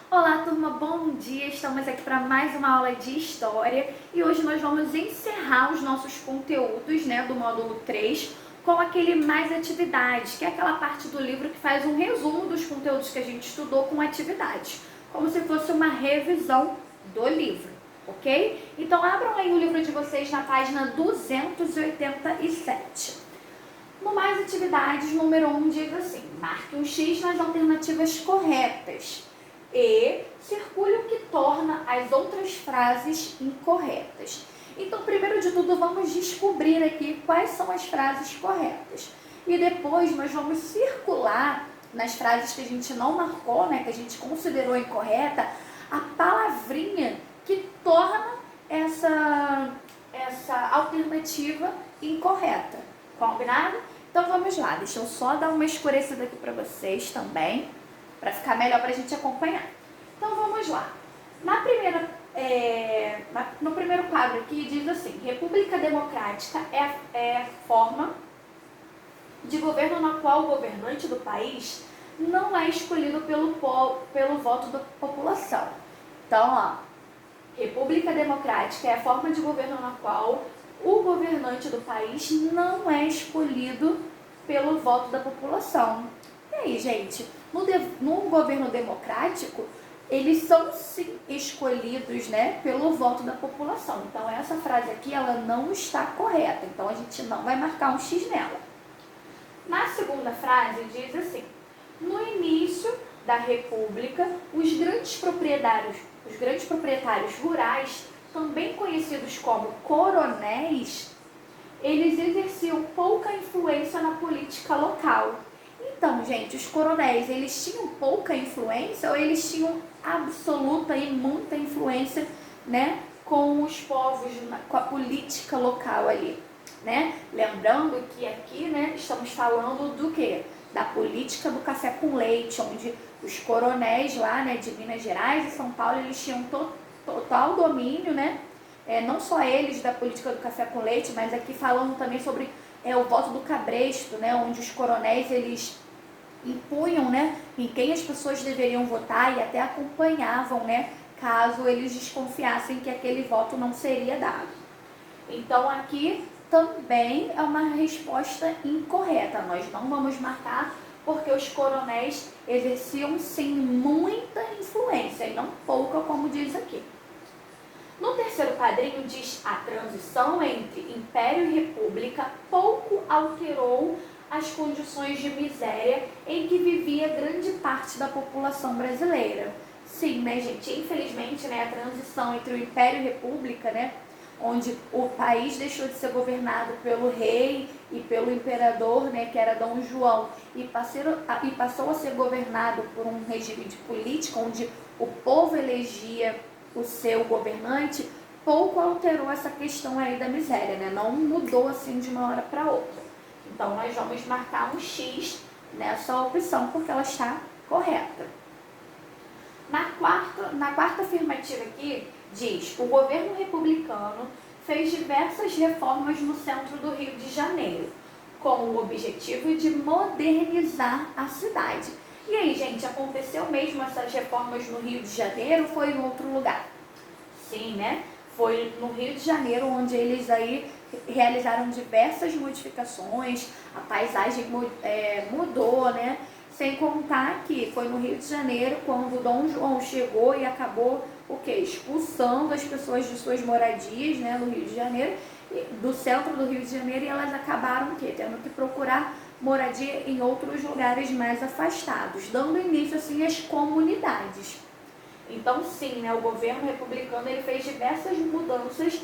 Olá, turma, bom dia! Estamos aqui para mais uma aula de História e hoje nós vamos encerrar os nossos conteúdos, do módulo 3 com aquele mais atividades, que é aquela parte do livro que faz um resumo dos conteúdos que a gente estudou com atividades, como se fosse uma revisão do livro, ok? Então abram aí o livro de vocês na página 287. No mais atividades, número 1 diz assim: marque um X nas alternativas corretas e circule o que torna as outras frases incorretas. Então, primeiro de tudo, vamos descobrir aqui quais são as frases corretas. E depois nós vamos circular nas frases que a gente não marcou, que a gente considerou incorreta, a palavrinha que torna essa alternativa incorreta. Combinado? Então vamos lá, deixa eu só dar uma escurecida aqui para vocês também, para ficar melhor para a gente acompanhar. Então vamos lá. No primeiro quadro aqui diz assim: República Democrática é a forma de governo na qual o governante do país não é escolhido pelo voto da população. Então, República Democrática é a forma de governo na qual o governante do país não é escolhido pelo voto da população. E aí, gente, no governo democrático, eles são sim escolhidos, pelo voto da população. Então, essa frase aqui, ela não está correta. Então, a gente não vai marcar um X nela. Na segunda frase, diz assim: no início da República, os grandes proprietários rurais, também conhecidos como coronéis, eles exerciam pouca influência na política local. Então, gente, os coronéis, eles tinham pouca influência ou eles tinham absoluta e muita influência, com os povos, com a política local ali, Lembrando que aqui, estamos falando do quê? Da política do café com leite, onde os coronéis lá, de Minas Gerais e São Paulo, eles tinham total domínio, não só eles da política do café com leite, mas aqui falando também sobre o voto do cabresto, onde os coronéis eles impunham, em quem as pessoas deveriam votar e até acompanhavam, caso eles desconfiassem que aquele voto não seria dado. Então aqui também é uma resposta incorreta, nós não vamos marcar porque os coronéis exerciam sim muita influência e não pouca, como diz aqui. No terceiro quadrinho diz: a transição entre Império e República pouco alterou as condições de miséria em que vivia grande parte da população brasileira. Sim, gente? Infelizmente, a transição entre o Império e República, onde o país deixou de ser governado pelo rei e pelo imperador, que era Dom João, e passou a ser governado por um regime de política, onde o povo elegia o seu governante, pouco alterou essa questão aí da miséria, Não mudou assim de uma hora para outra. Então, nós vamos marcar um X nessa opção, porque ela está correta. Na quarta afirmativa aqui, diz: o governo republicano fez diversas reformas no centro do Rio de Janeiro, com o objetivo de modernizar a cidade. E aí, gente, aconteceu mesmo essas reformas no Rio de Janeiro ou foi em outro lugar? Sim, Foi no Rio de Janeiro onde eles aí realizaram diversas modificações, a paisagem mudou, Sem contar que foi no Rio de Janeiro quando Dom João chegou e acabou expulsando as pessoas de suas moradias, no Rio de Janeiro, do centro do Rio de Janeiro, e elas acabaram tendo que procurar moradia em outros lugares mais afastados, dando início assim às comunidades. Então, sim, o governo republicano ele fez diversas mudanças,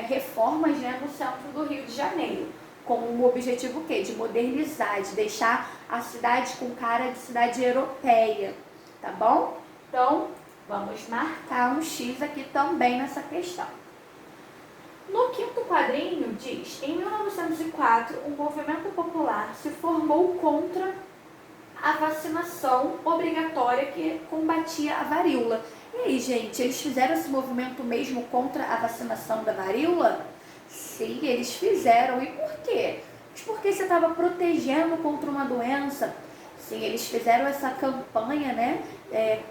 reformas, no centro do Rio de Janeiro, com o objetivo de modernizar, de deixar a cidade com cara de cidade europeia, tá bom? Então, vamos marcar um X aqui também nessa questão. No quinto quadrinho diz: em 1904, um movimento popular se formou contra a vacinação obrigatória que combatia a varíola. E aí, gente, eles fizeram esse movimento mesmo contra a vacinação da varíola? Sim, eles fizeram. E por quê? Porque você estava protegendo contra uma doença. Sim, eles fizeram essa campanha,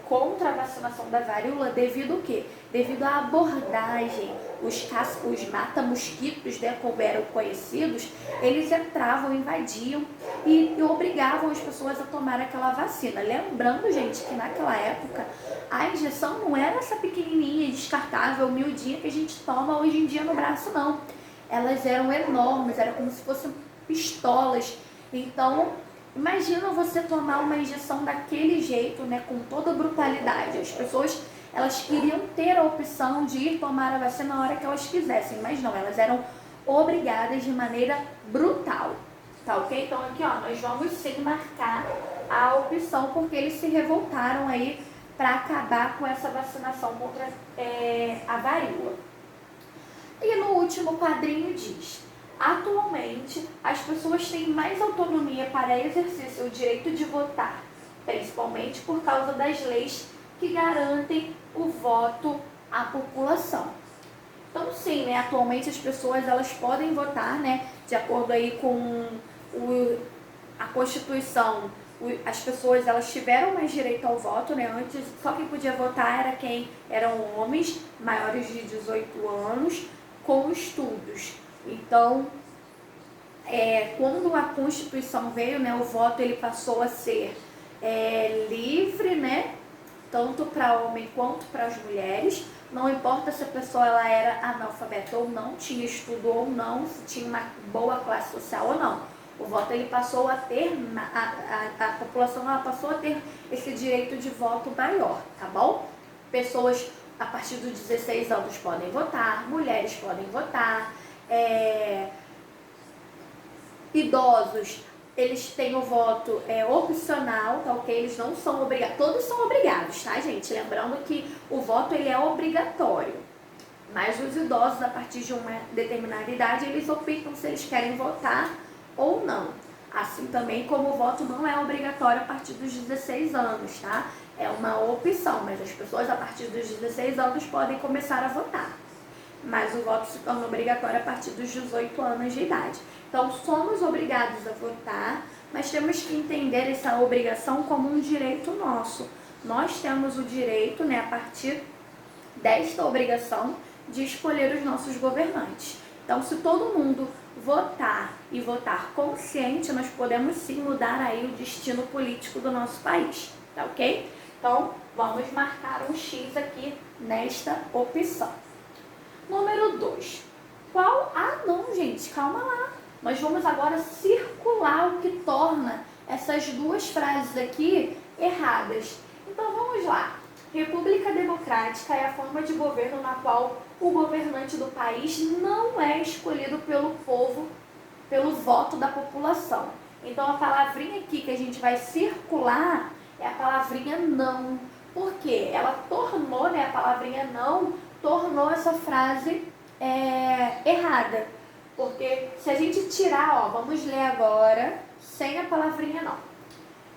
contra a vacinação da varíola devido ao quê? Devido à abordagem. Os mata-mosquitos, né, como eram conhecidos, eles entravam, invadiam e obrigavam as pessoas a tomar aquela vacina. Lembrando, gente, que naquela época a injeção não era essa pequenininha, descartável, miudinha que a gente toma hoje em dia no braço, não. Elas eram enormes, era como se fossem pistolas. Então, imagina você tomar uma injeção daquele jeito, né, com toda a brutalidade. As pessoas, elas queriam ter a opção de ir tomar a vacina na hora que elas quisessem, mas não, elas eram obrigadas de maneira brutal, tá ok? Então aqui, ó, nós vamos sim marcar a opção, porque eles se revoltaram aí para acabar com essa vacinação contra a varíola. E no último quadrinho diz: atualmente, as pessoas têm mais autonomia para exercer o direito de votar, principalmente por causa das leis que garantem o voto à população. Então, sim, né, atualmente as pessoas elas podem votar, né, de acordo aí com a Constituição. As pessoas elas tiveram mais direito ao voto, né? Antes só quem podia votar era quem eram homens maiores de 18 anos com estudos. Então, quando a Constituição veio, né, o voto ele passou a ser livre, né, tanto para homem quanto para as mulheres. Não importa se a pessoa ela era analfabeta ou não, tinha estudo ou não, se tinha uma boa classe social ou não. O voto ele passou a ter, a população ela passou a ter esse direito de voto maior, tá bom? Pessoas a partir dos 16 anos podem votar, mulheres podem votar, idosos, eles têm o voto opcional, tá ok? Eles não são obrigados, todos são obrigados, tá, gente? Lembrando que o voto ele é obrigatório, mas os idosos, a partir de uma determinada idade, eles optam se eles querem votar ou não. Assim também como o voto não é obrigatório a partir dos 16 anos, tá? É uma opção, mas as pessoas a partir dos 16 anos podem começar a votar. Mas o voto se torna obrigatório a partir dos 18 anos de idade. Então, somos obrigados a votar, mas temos que entender essa obrigação como um direito nosso. Nós temos o direito, né, a partir desta obrigação, de escolher os nossos governantes. Então, se todo mundo votar e votar consciente, nós podemos sim mudar aí o destino político do nosso país, tá ok? Então, vamos marcar um X aqui nesta opção. Número 2. Qual? Ah, não, gente, calma lá. Nós vamos agora circular o que torna essas duas frases aqui erradas. Então, vamos lá. República Democrática é a forma de governo na qual o governante do país não é escolhido pelo povo, pelo voto da população. Então, a palavrinha aqui que a gente vai circular é a palavrinha não. Por quê? Ela tornou, né, a palavrinha não, tornou essa frase errada. Porque se a gente tirar, ó, vamos ler agora, sem a palavrinha não.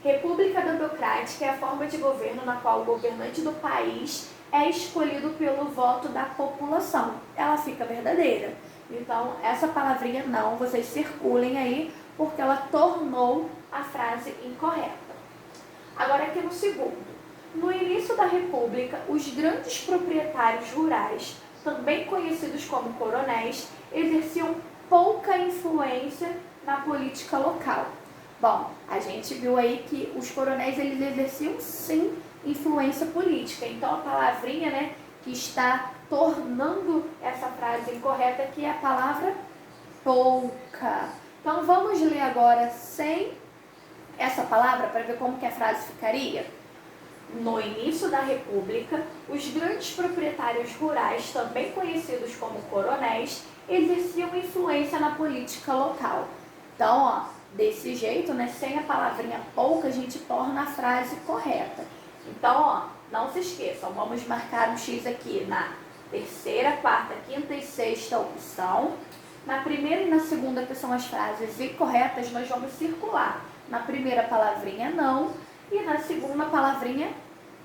República Democrática é a forma de governo na qual o governante do país é escolhido pelo voto da população. Ela fica verdadeira. Então, essa palavrinha não, vocês circulem aí, porque ela tornou a frase incorreta. Agora aqui no segundo. No início da República, os grandes proprietários rurais, também conhecidos como coronéis, exerciam pouca influência na política local. Bom, a gente viu aí que os coronéis eles exerciam sim influência política. Então a palavrinha, né, que está tornando essa frase incorreta aqui é a palavra pouca. Então vamos ler agora sem essa palavra para ver como que a frase ficaria. No início da República, os grandes proprietários rurais, também conhecidos como coronéis, exerciam influência na política local. Então, ó, desse jeito, né, sem a palavrinha pouca, a gente torna a frase correta. Então, ó, não se esqueçam, vamos marcar um X aqui na terceira, quarta, quinta e sexta opção. Na primeira e na segunda, que são as frases incorretas, nós vamos circular. Na primeira, palavrinha não, e na segunda, palavrinha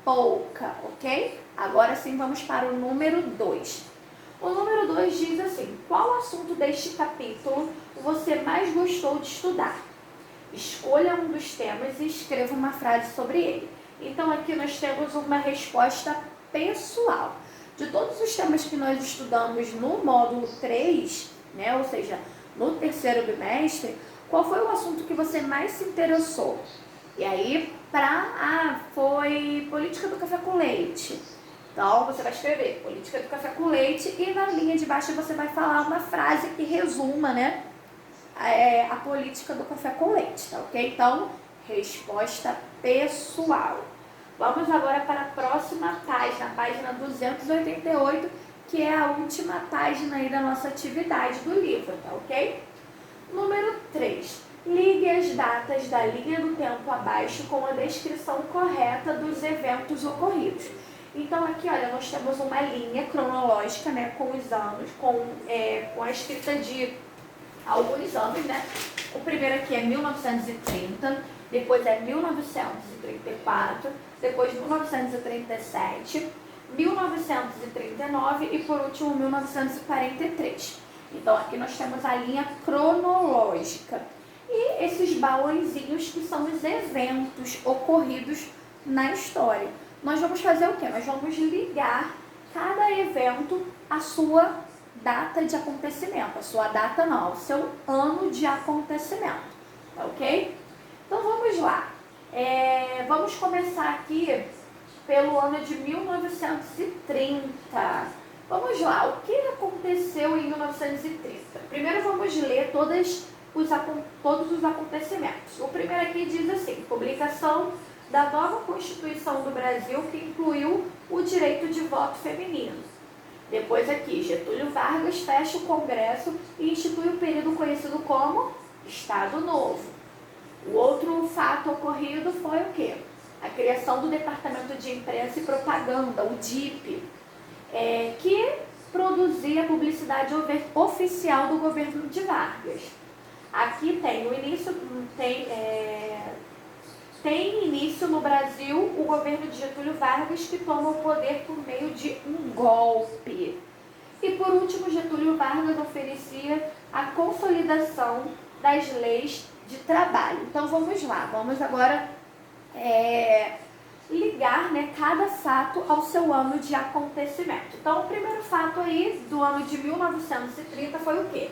pouca, ok? Agora sim, vamos para o número 2. O número 2 diz assim: qual assunto deste capítulo você mais gostou de estudar? Escolha um dos temas e escreva uma frase sobre ele. Então aqui nós temos uma resposta pessoal. De todos os temas que nós estudamos no módulo 3, né, ou seja, no terceiro bimestre, qual foi o assunto que você mais se interessou? E aí, foi política do café com leite. Então, você vai escrever política do café com leite e na linha de baixo você vai falar uma frase que resuma, né, a política do café com leite, tá ok? Então, resposta pessoal. Vamos agora para a próxima página, a página 288, que é a última página aí da nossa atividade do livro, tá ok? Número 3. Ligue as datas da linha do tempo abaixo com a descrição correta dos eventos ocorridos. Então aqui, olha, nós temos uma linha cronológica, né, com os anos, com a escrita de alguns anos, né? O primeiro aqui é 1930, depois é 1934, depois 1937, 1939 e por último 1943. Então aqui nós temos a linha cronológica. E esses balãozinhos que são os eventos ocorridos na história. Nós vamos fazer o quê? Nós vamos ligar cada evento à sua data de acontecimento. A sua data não, ao seu ano de acontecimento. Tá ok? Então vamos lá. Vamos começar aqui pelo ano de 1930. Vamos lá, o que aconteceu em 1930? Primeiro vamos ler todos os acontecimentos. O primeiro aqui diz assim: publicação da nova Constituição do Brasil, que incluiu o direito de voto feminino. Depois aqui, Getúlio Vargas fecha o Congresso e institui o período conhecido como Estado Novo. O outro fato ocorrido foi o quê? A criação do Departamento de Imprensa e Propaganda, o DIP, que produzia a publicidade oficial do governo de Vargas. Aqui tem o início, tem início no Brasil o governo de Getúlio Vargas, que toma o poder por meio de um golpe. E por último, Getúlio Vargas oferecia a consolidação das leis de trabalho. Então vamos lá, vamos agora ligar, né, cada fato ao seu ano de acontecimento. Então o primeiro fato aí do ano de 1930 foi o quê?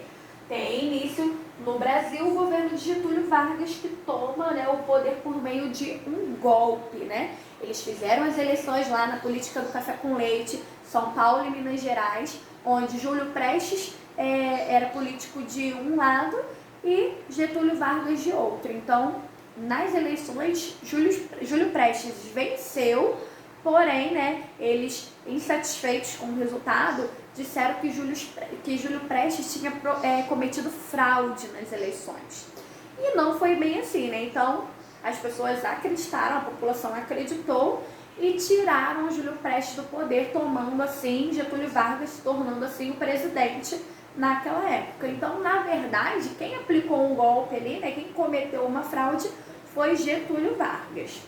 Tem início no Brasil o governo de Getúlio Vargas, que toma, né, o poder por meio de um golpe, né? Eles fizeram as eleições lá na política do café com leite, São Paulo e Minas Gerais, onde Júlio Prestes era político de um lado e Getúlio Vargas de outro. Então, nas eleições, Júlio Prestes venceu, porém, né, eles, insatisfeitos com o resultado, disseram que Júlio Prestes tinha cometido fraude nas eleições. E não foi bem assim, né? Então, as pessoas acreditaram, a população acreditou e tiraram Júlio Prestes do poder, tomando assim Getúlio Vargas, se tornando assim o presidente naquela época. Então, na verdade, quem aplicou um golpe ali, né, quem cometeu uma fraude, foi Getúlio Vargas.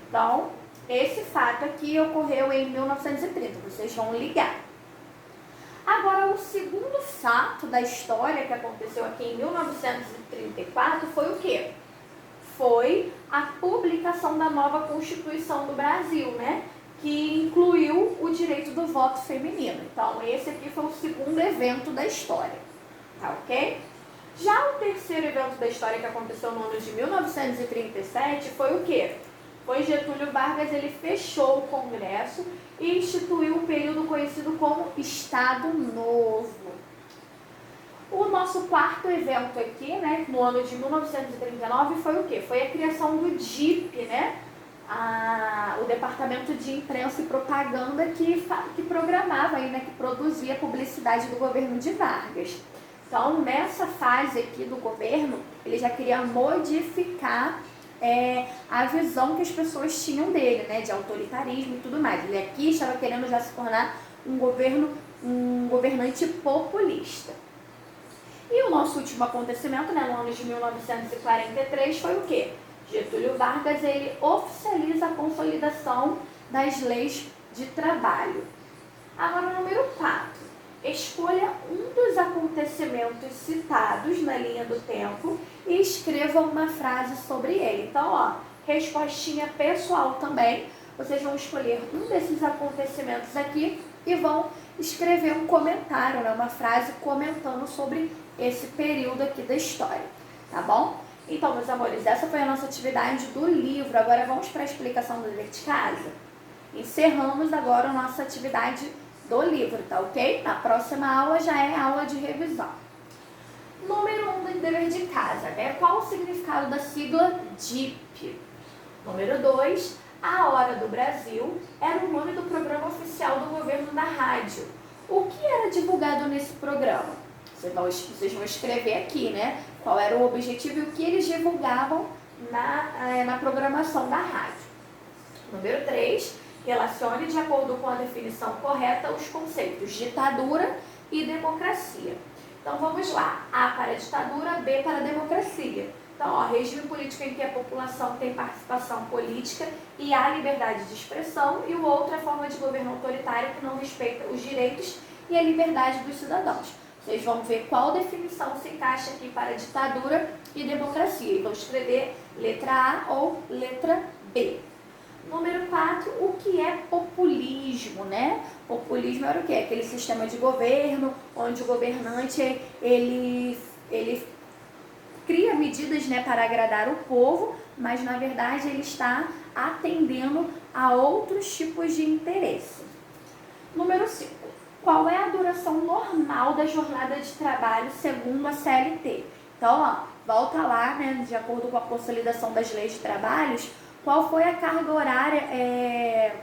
Então, esse fato aqui ocorreu em 1930, vocês vão ligar. Agora, o segundo fato da história que aconteceu aqui em 1934 foi o quê? Foi a publicação da nova Constituição do Brasil, né? Que incluiu o direito do voto feminino. Então, esse aqui foi o segundo evento da história, tá ok? Já o terceiro evento da história que aconteceu no ano de 1937 foi o quê? Foi Getúlio Vargas, ele fechou o Congresso e instituiu um período conhecido como Estado Novo. O nosso quarto evento aqui, né, no ano de 1939, foi o quê? Foi a criação do DIP, né? O Departamento de Imprensa e Propaganda que programava, aí, né, que produzia a publicidade do governo de Vargas. Então, nessa fase aqui do governo, ele já queria modificar a visão que as pessoas tinham dele, né, de autoritarismo e tudo mais. Ele aqui estava querendo já se tornar um governante populista. E o nosso último acontecimento, né, no ano de 1943, foi o quê? Getúlio Vargas, ele oficializa a consolidação das leis de trabalho. Agora, número 4. Escolha um dos acontecimentos citados na linha do tempo e escreva uma frase sobre ele. Então, ó, respostinha pessoal também. Vocês vão escolher um desses acontecimentos aqui e vão escrever um comentário, né, uma frase comentando sobre esse período aqui da história, tá bom? Então, meus amores, essa foi a nossa atividade do livro. Agora vamos para a explicação do dever de casa? Encerramos agora a nossa atividade do livro, tá ok? Na próxima aula já é aula de revisão. Número 1 do dever de casa, né? Qual o significado da sigla DIP? Número 2, A Hora do Brasil era o nome do programa oficial do governo da rádio. O que era divulgado nesse programa? Vocês vão escrever aqui, né? Qual era o objetivo e o que eles divulgavam na programação da rádio. Número 3, relacione de acordo com a definição correta os conceitos ditadura e democracia. Então vamos lá, A para ditadura, B para democracia. Então, ó, regime político em que a população tem participação política e há liberdade de expressão, e o outro é forma de governo autoritário que não respeita os direitos e a liberdade dos cidadãos. Vocês vão ver qual definição se encaixa aqui para ditadura e democracia. E vão escrever letra A ou letra B. Número 4, o que é populismo, né? Populismo era o quê? Aquele sistema de governo onde o governante ele cria medidas, né, para agradar o povo, mas na verdade ele está atendendo a outros tipos de interesse. Número 5, qual é a duração normal da jornada de trabalho segundo a CLT? Então, ó, volta lá, né, de acordo com a consolidação das leis de trabalhos, qual foi a carga horária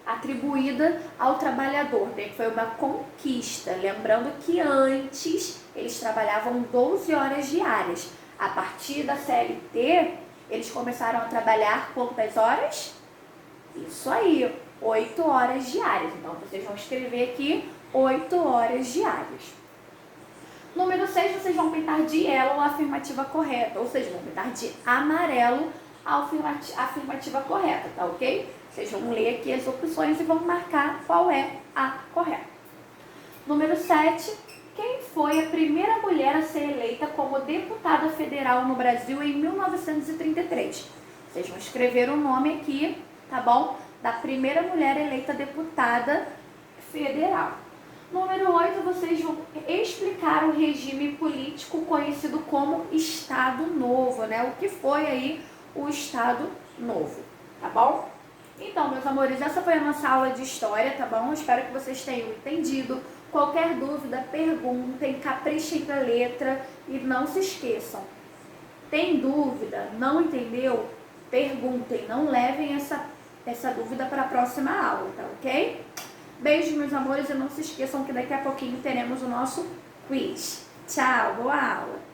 atribuída ao trabalhador, né? Que foi uma conquista. Lembrando que antes eles trabalhavam 12 horas diárias. A partir da CLT, eles começaram a trabalhar quantas horas? Isso aí, 8 horas diárias. Então, vocês vão escrever aqui 8 horas diárias. Número 6, vocês vão pintar de yellow a afirmativa correta, ou seja, vão pintar de amarelo a afirmativa correta, tá ok? Vocês vão ler aqui as opções e vão marcar qual é a correta. Número 7, quem foi a primeira mulher a ser eleita como deputada federal no Brasil em 1933? Vocês vão escrever o nome aqui, tá bom? Da primeira mulher eleita deputada federal. Número 8, vocês vão explicar o regime político conhecido como Estado Novo, né? O que foi aí o Estado Novo, tá bom? Então, meus amores, essa foi a nossa aula de história, tá bom? Espero que vocês tenham entendido. Qualquer dúvida, perguntem, caprichem na letra e não se esqueçam. Tem dúvida? Não entendeu? Perguntem, não levem essa dúvida para a próxima aula, tá ok? Beijo, meus amores, e não se esqueçam que daqui a pouquinho teremos o nosso quiz. Tchau, boa aula!